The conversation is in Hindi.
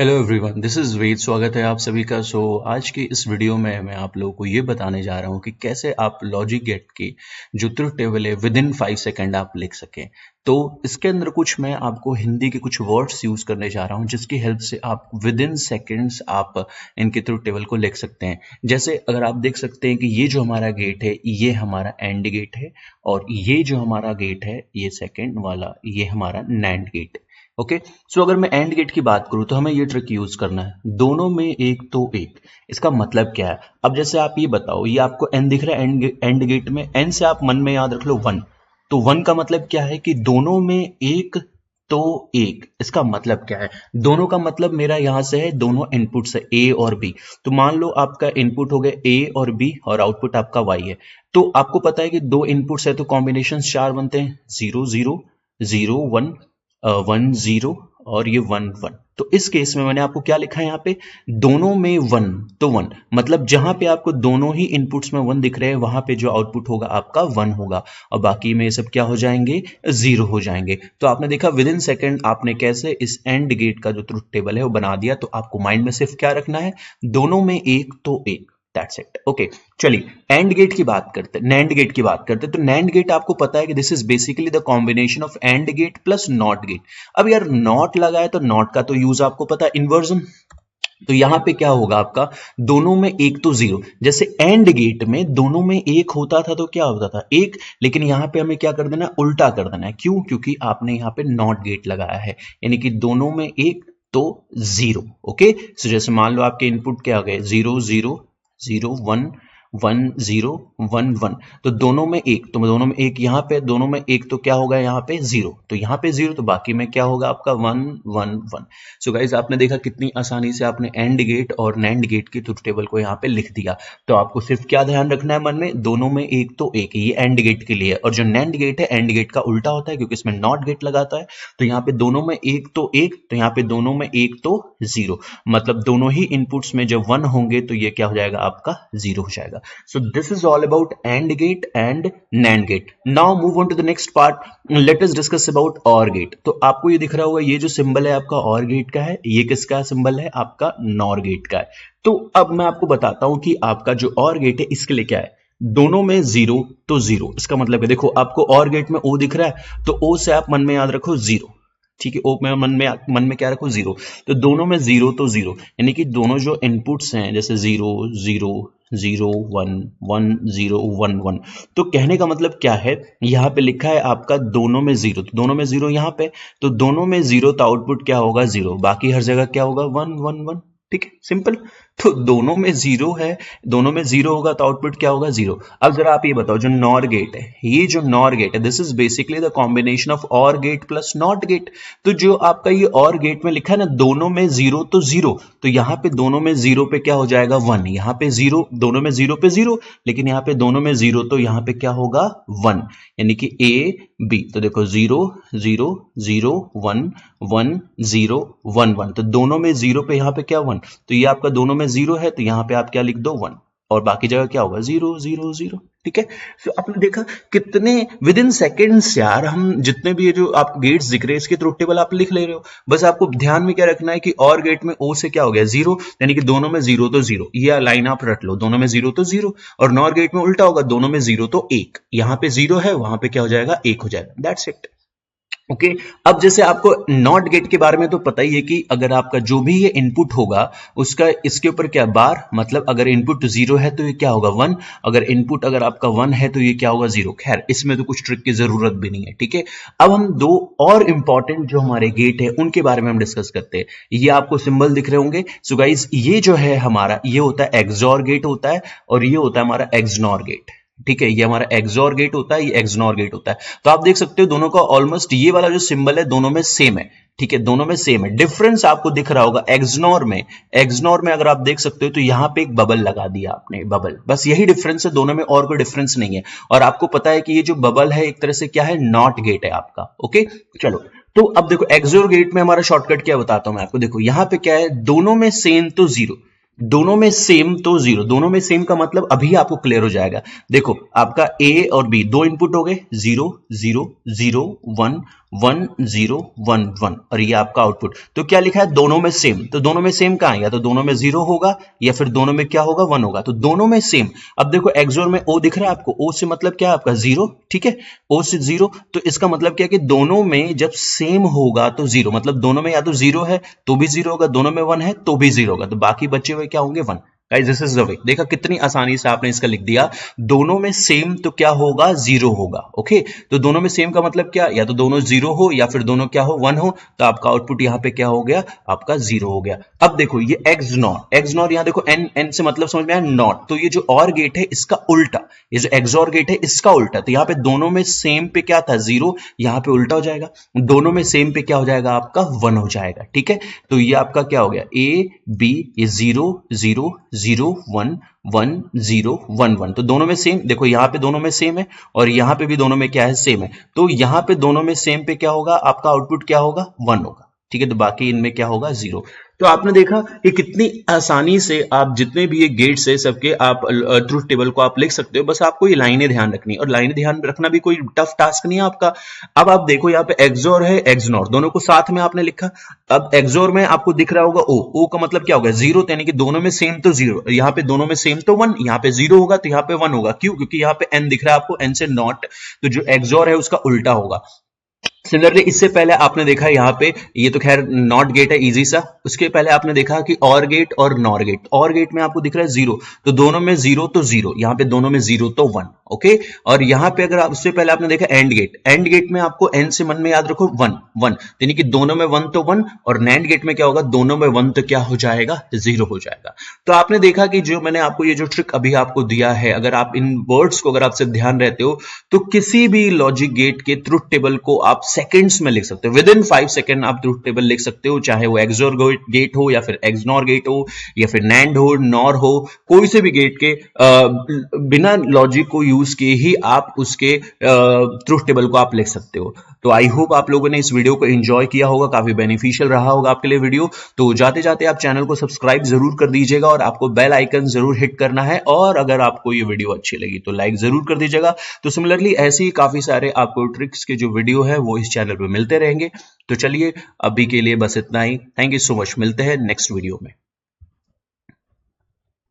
हेलो एवरीवन, दिस इज़ वेद। स्वागत है आप सभी का। आज की इस वीडियो में मैं आप लोगों को ये बताने जा रहा हूँ कि कैसे आप लॉजिक गेट की जो ट्रुथ टेबल है विद इन 5 सेकेंड आप लिख सकें। तो इसके अंदर कुछ मैं आपको हिंदी के कुछ वर्ड्स यूज़ करने जा रहा हूँ जिसकी हेल्प से आप विद इन सेकेंड्स आप इनके ट्रुथ टेबल को लिख सकते हैं। जैसे अगर आप देख सकते हैं कि ये जो हमारा गेट है ये हमारा एंड गेट है, और ये जो हमारा गेट है ये सेकेंड वाला ये हमारा नैंड गेट है। ओके, सो अगर मैं एंड गेट की बात करूं तो हमें ये ट्रिक यूज करना है, दोनों में एक तो एक। इसका मतलब क्या है? अब जैसे आप ये बताओ, ये आपको एन दिख रहा है एंड गेट में, एन से आप मन में याद रख लो वन। तो वन का मतलब क्या है कि दोनों में एक तो एक। इसका मतलब क्या है? दोनों का मतलब मेरा यहां से है दोनों इनपुट से ए और बी। तो मान लो आपका इनपुट हो गया ए और बी और आउटपुट आपका वाई है। तो आपको पता है कि दो इनपुट्स है तो कॉम्बिनेशन चार बनते हैं, 0 0 0 1 1 0 और ये 1 1। तो इस केस में मैंने आपको क्या लिखा है यहाँ पे, दोनों में वन तो वन, मतलब जहां पे आपको दोनों ही इनपुट्स में वन दिख रहे हैं वहां पे जो आउटपुट होगा आपका वन होगा, और बाकी में ये सब क्या हो जाएंगे, जीरो हो जाएंगे। तो आपने देखा विद इन सेकेंड आपने कैसे इस एंड गेट का जो ट्रुथ टेबल है वो बना दिया। तो आपको माइंड में सिर्फ क्या रखना है, दोनों में एक तो एक, दैट्स इट। ओके, चलिए एंड गेट की बात करते हैं, नैंड गेट की बात करते हैं। तो नैंड गेट आपको पता है कि this is basically the combination of and gate plus not gate. अब यार नॉट लगा है तो नॉट का तो यूज आपको पता है, इन्वर्जन। तो यहां पे क्या होगा आपका, दोनों में एक तो जीरो। जैसे एंड गेट में दोनों में एक होता था तो क्या होता था, एक। लेकिन यहां पे हमें क्या कर देना है, उल्टा कर देना है। क्यों? क्योंकि आपने यहां पे नॉट गेट लगाया है, यानी कि दोनों में एक तो जीरो। ओके, सो जैसे मान लो आपके इनपुट क्या हो गए, 0 0 0 1 1 0 1 1। तो दोनों में एक, तो दोनों में एक यहां पे, दोनों में एक तो क्या होगा यहाँ पे जीरो, तो यहाँ पे जीरो, तो बाकी में क्या होगा आपका 1 1 1। सो गाइज आपने देखा कितनी आसानी से आपने एंड गेट और नैंड गेट की ट्रुथ टेबल को यहाँ पे लिख दिया। तो आपको सिर्फ क्या ध्यान रखना है मन में, दोनों में एक तो एक, ये एंड गेट के लिए। और जो नैंड गेट है एंड गेट का उल्टा होता है क्योंकि इसमें नॉट गेट लगाता है। तो यहाँ पे दोनों में एक तो एक, तो यहाँ पे दोनों में एक तो जीरो, मतलब दोनों ही इनपुट्स में जब वन होंगे तो ये क्या हो जाएगा आपका, जीरो हो जाएगा। So this is all about AND gate and NAND gate. Now move on to the next part. Let us discuss about OR gate. तो आपको ये दिख रहा होगा, ये जो सिंबल है आपका OR गेट का है, ये किसका सिंबल है, आपका NOR गेट का है। तो अब मैं आपको बताता हूं कि आपका जो OR गेट है इसके लिए क्या है, दोनों में जीरो तो जीरो। इसका मतलब है, देखो आपको OR गेट में O दिख रहा है तो O से आप मन में याद रखो जीरो, ठीक है। ओ में मन में क्या रखो, जीरो। तो दोनों में जीरो तो जीरो, यानी कि दोनों जो इनपुट्स हैं जैसे 0 0 0 1 1 0 1 1। तो कहने का मतलब क्या है, यहां पे लिखा है आपका दोनों में जीरो, तो दोनों में जीरो यहां पे, तो दोनों में जीरो तो आउटपुट क्या होगा, जीरो। बाकी हर जगह क्या होगा, 1 1 1, ठीक है, सिंपल। तो दोनों में जीरो है, दोनों में जीरो होगा तो आउटपुट क्या होगा, जीरो। अब जरा आप ये बताओ, जो नॉर गेट है, ये जो नॉर गेट है, this is basically the combination of और गेट प्लस नॉट गेट। तो जो आपका ये और गेट में लिखा है ना, दोनों में जीरो तो जीरो, तो यहां पे दोनों में जीरो पे क्या हो जाएगा, वन। यहां पे जीरो, दोनों में जीरो पे जीरो, लेकिन यहां पे दोनों में जीरो तो यहां पे क्या होगा, वन, यानी कि ए बी। तो देखो 0 0 0 1 1 0 1 1, तो दोनों में जीरो पे यहां पे क्या, वन। तो ये आपका दोनों में जीरो है तो यहां पे आप क्या लिख दो, वन, और बाकी जगह क्या होगा, 0 0 0, ठीक है। तो आपने देखा कितने विद इन सेकेंड्स यार, हम जितने भी ये जो आप गेट्स दिख रहे हैं इसके ट्रुथ टेबल आप लिख ले रहे हो। बस आपको ध्यान में क्या रखना है कि और गेट में ओ से क्या हो गया, जीरो, यानी कि दोनों में जीरो तो जीरो, ये लाइन आप रट लो, दोनों में जीरो तो जीरो। और नॉर गेट में उल्टा होगा, दोनों में जीरो तो एक, यहां पे जीरो है वहां पे क्या हो जाएगा, एक हो जाएगा, दैट्स इट। ओके, अब जैसे आपको नॉट गेट के बारे में तो पता ही है कि अगर आपका जो भी ये इनपुट होगा उसका इसके ऊपर क्या बार, मतलब अगर इनपुट जीरो है तो ये क्या होगा, वन। अगर इनपुट अगर आपका वन है तो ये क्या होगा, जीरो। खैर इसमें तो कुछ ट्रिक की जरूरत भी नहीं है, ठीक है। अब हम दो और इंपॉर्टेंट जो हमारे गेट है उनके बारे में हम डिस्कस करते हैं। ये आपको सिंबल दिख रहे होंगे। सो गाइस ये जो है हमारा, ये होता है एक्सऑर गेट होता है, और ये होता है हमारा एक्सनॉर गेट, ठीक है। ये हमारा एक्सऑर गेट होता है, ये एक्सनॉर गेट होता है। तो आप देख सकते हो दोनों का ऑलमोस्ट ये वाला जो सिंबल है दोनों में सेम है, ठीक है, दोनों में सेम है। डिफरेंस आपको दिख रहा होगा एक्सनॉर में, एक्सनॉर में अगर आप देख सकते हो तो यहां पे एक बबल लगा दिया आपने, बबल, बस यही डिफरेंस है दोनों में, और कोई डिफरेंस नहीं है। और आपको पता है कि ये जो बबल है एक तरह से क्या है, नॉट गेट है आपका। ओके, चलो। तो अब देखो एक्सोर गेट में हमारा शॉर्टकट क्या बताता हूं मैं आपको। देखो यहां पे क्या है, दोनों में सेम तो जीरो, दोनों में सेम तो जीरो। दोनों में सेम का मतलब अभी आपको क्लियर हो जाएगा। देखो आपका ए और बी दो इनपुट हो गए, 0 0 0 1 1 0 1 1 और ये आपका आउटपुट। तो क्या लिखा है, दोनों में सेम। तो दोनों में सेम कहां है, या तो दोनों में 0 होगा या फिर दोनों में क्या होगा, 1 होगा। तो दोनों में सेम। अब देखो एक्सोर में ओ दिख रहा है आपको, ओ से मतलब क्या है आपका 0, ठीक है, ओ से 0। तो इसका मतलब क्या है कि दोनों में जब सेम होगा तो 0, मतलब दोनों में या तो 0 है तो भी 0 होगा, दोनों में 1 है तो भी 0 होगा, तो बाकी बचे हुए क्या होंगे, 1। Guys this is the way. देखा कितनी आसानी से आपने इसका लिख दिया। दोनों में सेम तो क्या होगा, 0 होगा। ओके, तो दोनों में सेम का मतलब क्या, या तो दोनों 0 हो या फिर दोनों क्या हो, 1 हो। तो आपका आउटपुट यहां पे क्या हो गया, आपका 0 हो गया। अब देखो ये एक्स नॉट यहां देखो, एन एन से मतलब समझ में आया, नॉट। तो ये जो और गेट है इसका उल्टा, ये जो एक्सॉर गेट है इसका उल्टा। तो यहां पे दोनों में सेम पे क्या था, 0, यहां पे उल्टा हो जाएगा। दोनों में सेम पे क्या हो जाएगा, आपका 1 हो जाएगा। ठीक है, तो ये आपका क्या हो गया, ए बी, ये 0 0 0 1 1 0 1 1। तो दोनों में सेम, देखो यहां पे दोनों में सेम है और यहां पे भी दोनों में क्या है, सेम है। तो यहां पे दोनों में सेम पे क्या होगा, आपका आउटपुट क्या होगा, 1 होगा। ठीक है, तो बाकी इनमें क्या होगा, 0। तो आपने देखा कि कितनी आसानी से आप जितने भी ये गेट्स है सबके आप ट्रुथ टेबल को आप लिख सकते हो। बस आपको ये लाइनें ध्यान रखनी, और लाइनें ध्यान रखना भी कोई टफ टास्क नहीं है आपका। अब आप देखो यहाँ पे एक्सोर है, एक्सनॉर, दोनों को साथ में आपने लिखा। अब एक्सोर में आपको दिख रहा होगा ओ का मतलब क्या होगा, 0, यानी कि दोनों में सेम तो 0, यहाँ पे दोनों में सेम तो 1, यहाँ पे 0 होगा तो यहाँ पे 1 होगा। क्यों, क्योंकि यहाँ पे एन दिख रहा है आपको, एन से नॉट, तो जो एक्सोर है उसका उल्टा होगा। सिमिलरली इससे पहले आपने देखा यहाँ पे, ये तो खैर नॉट गेट है इजी सा, उसके पहले आपने देखा कि और गेट और नॉर गेट। और गेट में आपको दिख रहा है 0, तो दोनों में 0 तो 0, यहाँ पे दोनों में 0 तो 1। ओके, और यहाँ पे अगर उससे पहले आपने देखा एंड गेट में आपको एन से मन में याद रखो 1 1, यानी कि दोनों में 1 तो 1, और नैंड गेट में क्या होगा, दोनों में 1 तो क्या हो जाएगा, 0 हो जाएगा। तो आपने देखा कि जो मैंने आपको ये जो ट्रिक अभी आपको दिया है, अगर आप इन वर्ड्स को अगर आपसे ध्यान रहते हो तो किसी भी लॉजिक गेट के ट्रुथ टेबल को आप सेकंड्स में लिख सकते हो। विद इन 5 सेकंड आप ट्रुथ टेबल लिख सकते हो, चाहे वो एक्सोर गेट हो या फिर एक्सनॉर गेट हो या फिर नैंड हो, नॉर हो, कोई से भी गेट के बिना लॉजिक को यूज किए ही आप उसके ट्रुथ टेबल को आप लिख सकते हो। तो आई होप आप लोगों ने इस वीडियो को एंजॉय किया होगा, काफी बेनिफिशियल रहा होगा आपके लिए वीडियो। तो जाते जाते आप चैनल को सब्सक्राइब जरूर कर दीजिएगा और आपको बेल आइकन जरूर हिट करना है, और अगर आपको ये वीडियो अच्छी लगी तो लाइक जरूर कर दीजिएगा। तो सिमिलरली ऐसे ही काफी सारे आपको ट्रिक्स के जो वीडियो है वो इस चैनल पे मिलते रहेंगे। तो चलिए अभी के लिए बस इतना ही। थैंक यू सो मच, मिलते हैं नेक्स्ट वीडियो में।